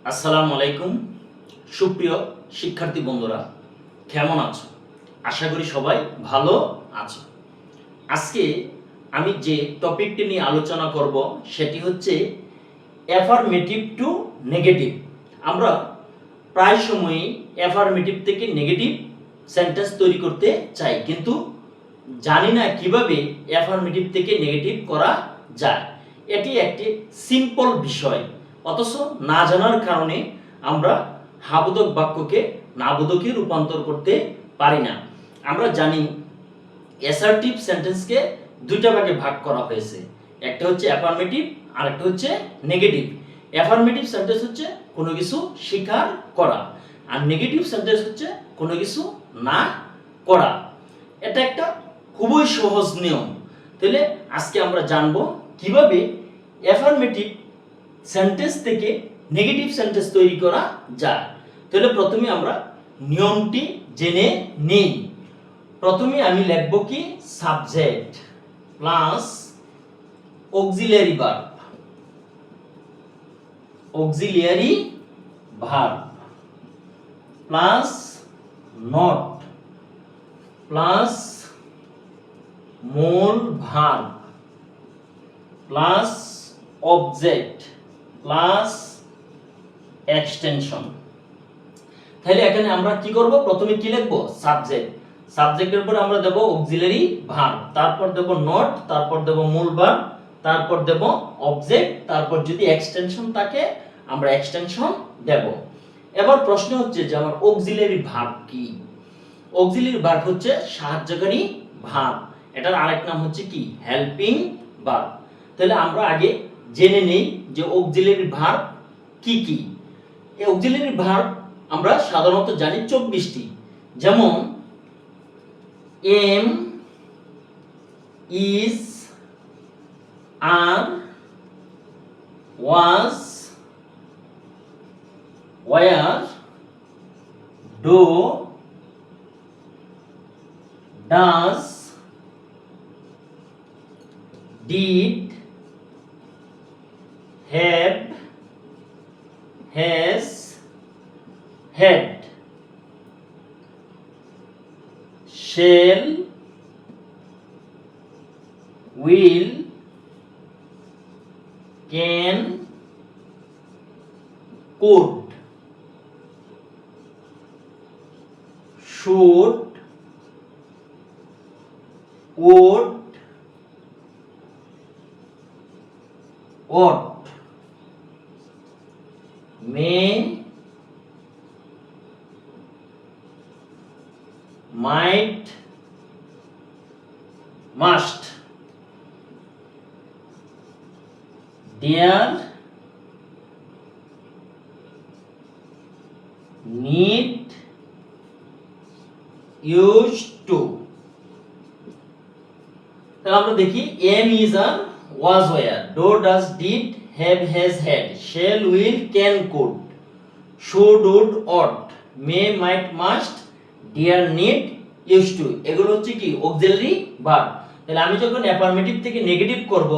আসসালামু আলাইকুম সুপ্রিয় শিক্ষার্থী বন্ধুরা, কেমন আছো? আশা করি সবাই ভালো আছো। আজকে আমি যে টপিকটি নিয়ে আলোচনা করব সেটি হচ্ছে অ্যাফার্মেটিভ টু নেগেটিভ। আমরা প্রায় সময়ই অ্যাফার্মেটিভ থেকে নেগেটিভ সেন্টেন্স তৈরি করতে চাই, কিন্তু জানি না কিভাবে অ্যাফার্মেটিভ থেকে নেগেটিভ করা যায়। এটি একটি সিম্পল বিষয়, অথচ না জানার কারণে আমরা হাবোধক বাক্যকে নাবোধকে রূপান্তর করতে পারি না। আমরা জানি অ্যাসার্টিভ সেন্টেন্সকে দুইটা ভাগে ভাগ করা হয়েছে, একটা হচ্ছে অ্যাফার্মেটিভ আর একটা হচ্ছে নেগেটিভ। অ্যাফার্মেটিভ সেন্টেন্স হচ্ছে কোনো কিছু স্বীকার করা, আর নেগেটিভ সেন্টেন্স হচ্ছে কোনো কিছু না করা। এটা একটা খুবই সহজ নিয়ম। তাহলে আজকে আমরা জানবো কিভাবে অ্যাফার্মেটিভ সেন্টেন্স থেকে নেগেটিভ সেন্টেন্স তৈরি করা যায়। তাহলে প্রথমে আমরা নিয়মটি জেনে নিই। প্রথমে আমি লিখব কি subject plus auxiliary verb, auxiliary verb plus not plus মূল verb plus object plus extension. তাহলে এখানে আমরা কি করব? প্রথমে কি লিখব? সাবজেক্ট। সাবজেক্টের পরে আমরা দেব অক্সিলিয়ারি ভার্ব, তারপর দেব নট, তারপর দেব মূল ভার্ব, তারপর দেব অবজেক্ট, তারপর যদি এক্সটেনশন থাকে আমরা এক্সটেনশন দেব। এবার প্রশ্ন হচ্ছে যে আমার অক্সিলিয়ারি ভার্ব কি? অক্সিলিয়ারি ভার্ব হচ্ছে সাহায্যকারী ভার্ব। এটার আরেক নাম হচ্ছে কি? Helping verb. তাহলে আমরা আগে জেনে নেই যে অক্সিলিয়ারি ভার্ব কি কি। এই অক্সিলিয়ারি ভার্ব আমরা সাধারণত জানি 24টি, যেমন am, is, are, was, were, do, does, did, have, has, had, shall, will, can, could, should, would, ought, may, might, must, dare, need, used to। তাহলে আমরা দেখি am, is, are, was, were, do, does, did, have, has, had, shall, will, can, could, should, would, ought, may, might, must, dare, need, use to. এগুলো হচ্ছে কি? Auxiliary verb. তাহলে আমি যখন affirmative থেকে নেগেটিভ করব,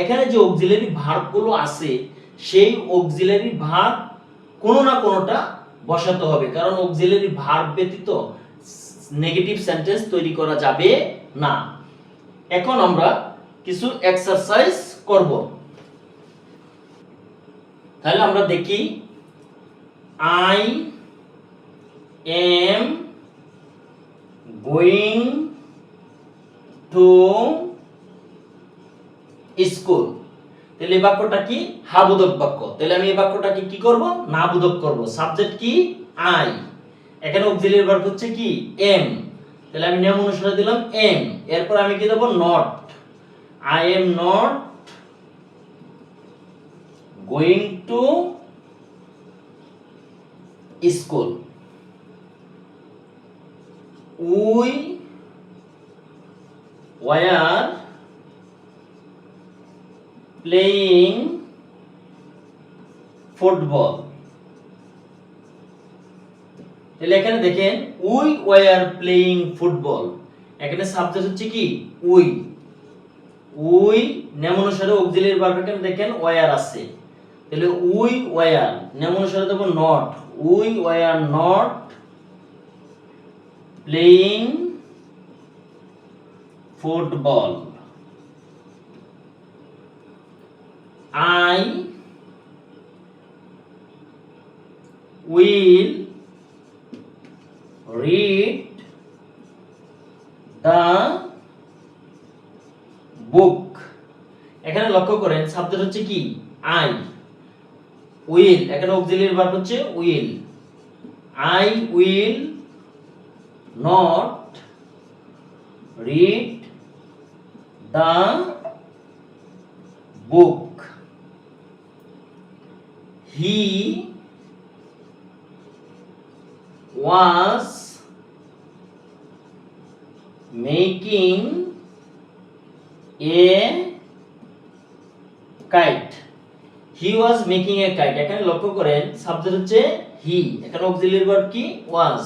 এখানে যে অক্সিলিয়ারি ভার্বগুলো আছে সেই অক্সিলিয়ারি ভার্ব কোনো না কোনোটা বসাতে হবে, কারণ অক্সিলিয়ারি ভার্ব ব্যতীত নেগেটিভ সেন্টেন্স তৈরি করা যাবে না। এখন আমরা কিছু এক্সারসাইজ করব। তাহলে আমরা দেখি I am going to school. তাহলে এই বাক্যটা কি? হাবোধক বাক্য। তাহলে আমি এই বাক্যটাকে কি করব? নাবোধক করব। সাবজেক্ট কি? আই। এখানে অক্সিলিয়ারি ভার্ব হচ্ছে কি? এম। তাহলে আমি নিয়ম অনুসারে দিলাম এম। এরপর আমি কি দেব? Not. I am not going to school. We were playing football. তাহলে এখানে দেখেন উই ওয়ার প্লেয়িং ফুটবল, এখানে সাবজেক্ট হচ্ছে কি? উই। নাম অনুসারে অক্সিলিয়ারি ভার্ব এখানে দেখেন ওয়্যার আছে। তাহলে উই ওয়ার নিয়ম অনুসারে দেব not, we were not playing football, I will read the book। এখানে লক্ষ্য করেন সাবজেক্ট হচ্ছে কি আই, উইল এখানে অক্সিলিয়ারি ভার্ব হচ্ছে will, I will not read the book, he was making a kite, he was making a kite। এখানে লক্ষ্য করেন সাবজেক্ট হচ্ছে he, এখানে অক্সিলিয়ারি ভার্ব কি was,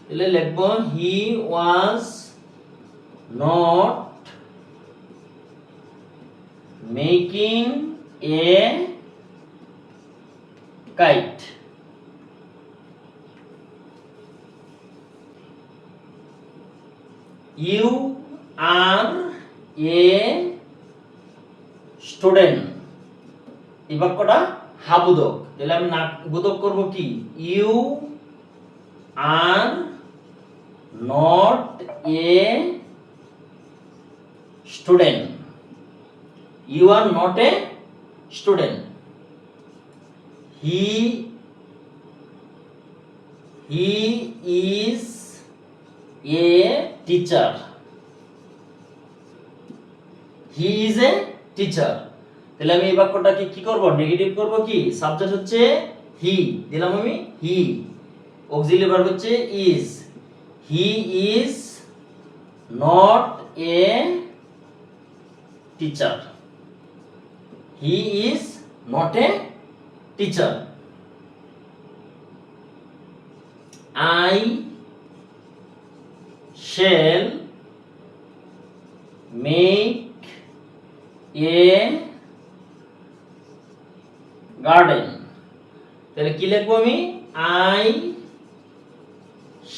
তাহলে লিখব he was not making a kite, you are a student। এই বাক্যটা হাবোধক, তাহলে আমি বোধক করব কি you are not a student, you are not a student, he is a teacher, he is a teacher. তাহলে আমি এই বাক্যটাকে কি করব নেগেটিভ করব কি সাবজেক্ট হচ্ছে হি, দিলাম আমি হি, অক্সিলিয়ারি ভার্ব হচ্ছে is, he is not a teacher, he is not a teacher, I shall make a garden। তাহলে কি লিখবো আমি I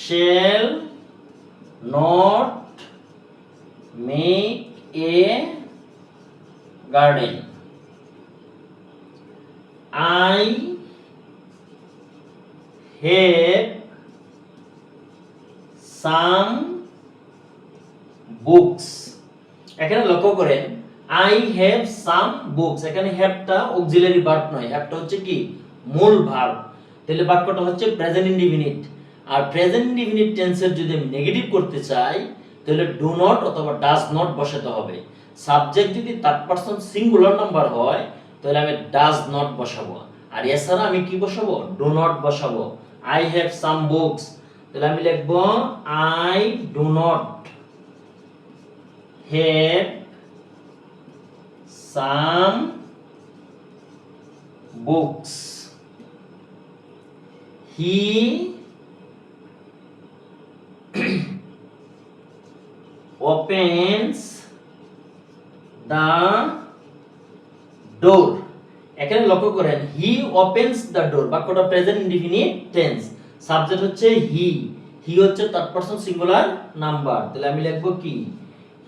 shall not make a garden, I have some books। এখানে লক্ষ্য করেন I have some books, এখানে হ্যাভটা auxiliary verb নয়, হ্যাভটা হচ্ছে কি মূল ভার্ব, তাহলে বাক্যটা হচ্ছে প্রেজেন্ট ইনডিফিনিট। আর প্রেজেন্ট ইনডিফিনিট টেন্সের যদি আমি নেগেটিভ করতে চাই তাহলে ডু নট অথবা ডাজ নট বসাতে হবে। সাবজেক্ট যদি থার্ড পারসন সিঙ্গুলার নাম্বার হয় তাহলে আমি ডাজ নট বসাবো, আর এছাড়া আমি কি বসাবো ডু নট বসাবো। I have some books, তাহলে আমি লিখব I do not have some books, he opens the door। এখানে লক্ষ্য করেন হি opens the door, বাক্যটা প্রেজেন্ট ইনডিফিনিট টেন্স, সাবজেক্ট হচ্ছে হি, হি হচ্ছে থার্ড পারসন সিঙ্গুলার নাম্বার, তাহলে আমি লিখব কি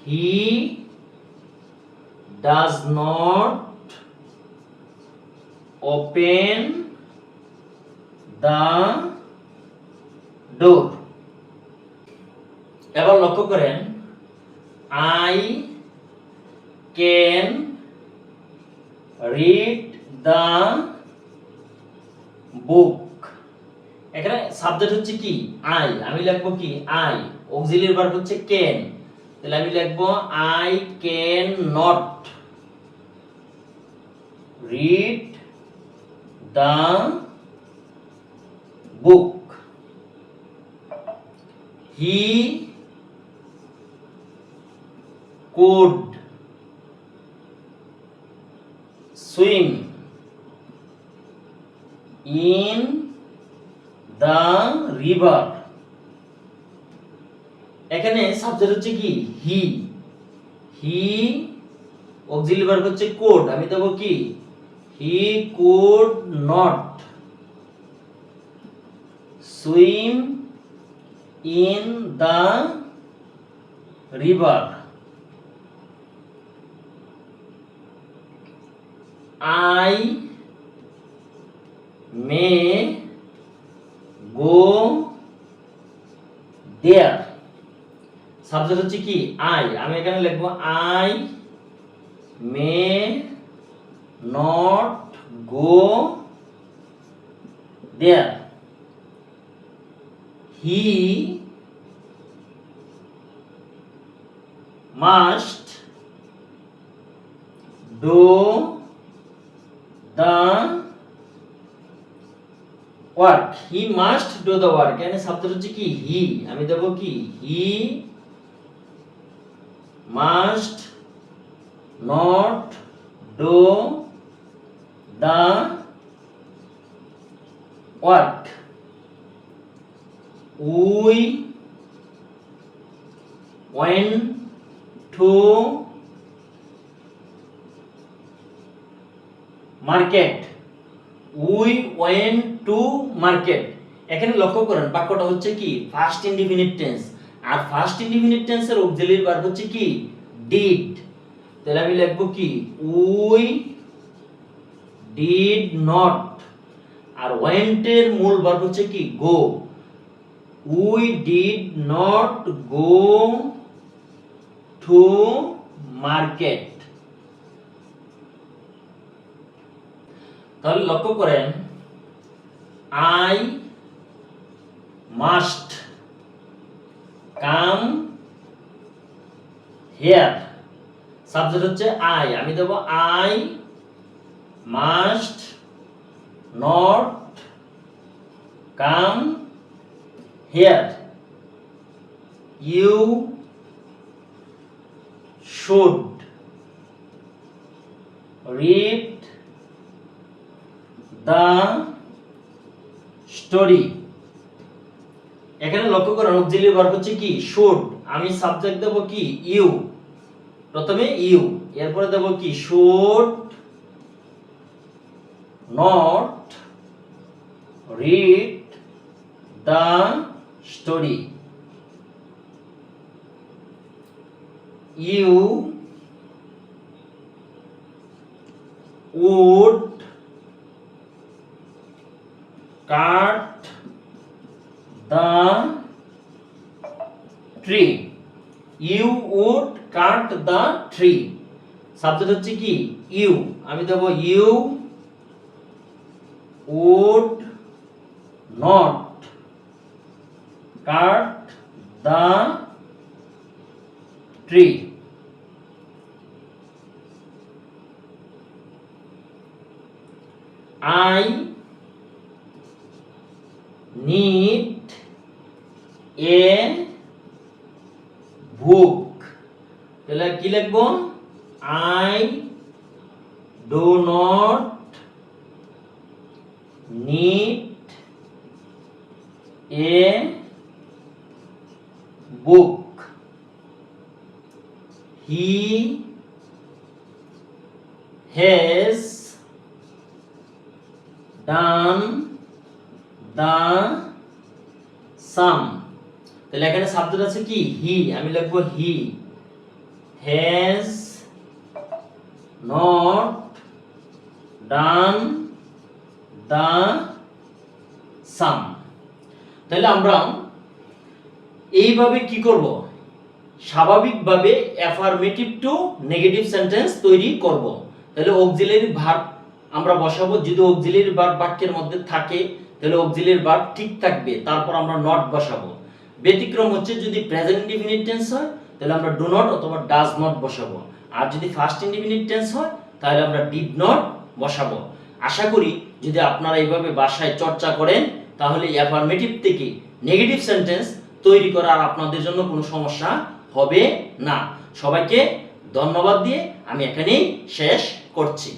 হি does not open the door। এবার লক্ষ্য করেন I can read the book, এখানে সাবজেক্ট হচ্ছে কি আই, আমি লিখব কি আই, অক্সিলিয়ারি ভার্ব হচ্ছে ক্যান, তাহলে আমি লিখব I can not read the book, he could swim in the river। এখানে সাবজেক্ট হচ্ছে কি হি অক্সিলিয়ারি ভার্ব হচ্ছে কোড, আমি দেব কি he could not swim in the river. I may go there. Subject হচ্ছে কি আই, আমি এখানে লিখবো I may not go there. He must do the work. He must do the work. এখানে সাবজেক্ট হচ্ছে কি হি, আমি দেব কি he must not do the work. We went to market. We went to market. এখানে লক্ষ্য করেন বাক্যটা হচ্ছে কি ফার্স্ট ইনডিফিনিট টেন্স, আর ফার্স্ট ইনডিফিনিট টেন্সের অক্সিলারি ভার্ব হচ্ছে কি ডিড। তাহলে আমি লিখব কি উই ডিড নট, আর ওয়েন্ট এর মূল ভার্ব হচ্ছে কি go. We did not go to market. তাহলে লক্ষ্য করেন I must come here. Subject হচ্ছে আই, আমি দেব I must not come here. You should read the story. এখানে লক্ষ্য করেন অক্সিলারি ভার্ব হচ্ছে কি শুড, আমি সাবজেক্ট দেব কি ইউ, প্রথমে ইউ, এরপরে দেব কি should not read the story. You would cut the tree. You would cut the tree. Subject হচ্ছে কি ইউ, আমি দেব you would not cut the tree. I need a book. তাহলে কি লিখব I do not need a book. He has done the sum. তাহলে এখানে subject আছে কি হি, আমি লিখব he has not done the same. তাহলে আমরা এইভাবে কি করব, স্বাভাবিকভাবে অ্যাফার্মেটিভ টু নেগেটিভ সেন্টেন্স তৈরি করব। তাহলে অক্সিলারি ভার্ব আমরা বসাবো, যদি অক্সিলারি ভার্ব বাক্যের মধ্যে থাকে তাহলে অক্সিলারি ভার্ব ঠিক থাকবে, তারপর আমরা নট বসাবো। ব্যতিক্রম হচ্ছে যদি প্রেজেন্ট ইনডিফিনিট টেন্স হয় তাহলে আমরা ডু নট অথবা ডাজ নট বসাবো, আর যদি ফার্স্ট ইনডিফিনিট টেন্স হয় তাহলে আমরা ডিড নট বসাবো। আশা করি যদি আপনারা এইভাবে বাসায় চর্চা করেন তাহলে অ্যাফার্মেটিভ থেকে নেগেটিভ সেন্টেন্স তৈরি করা আর আপনাদের জন্য কোনো সমস্যা হবে না। সবাইকে ধন্যবাদ দিয়ে আমি এখানেই শেষ করছি।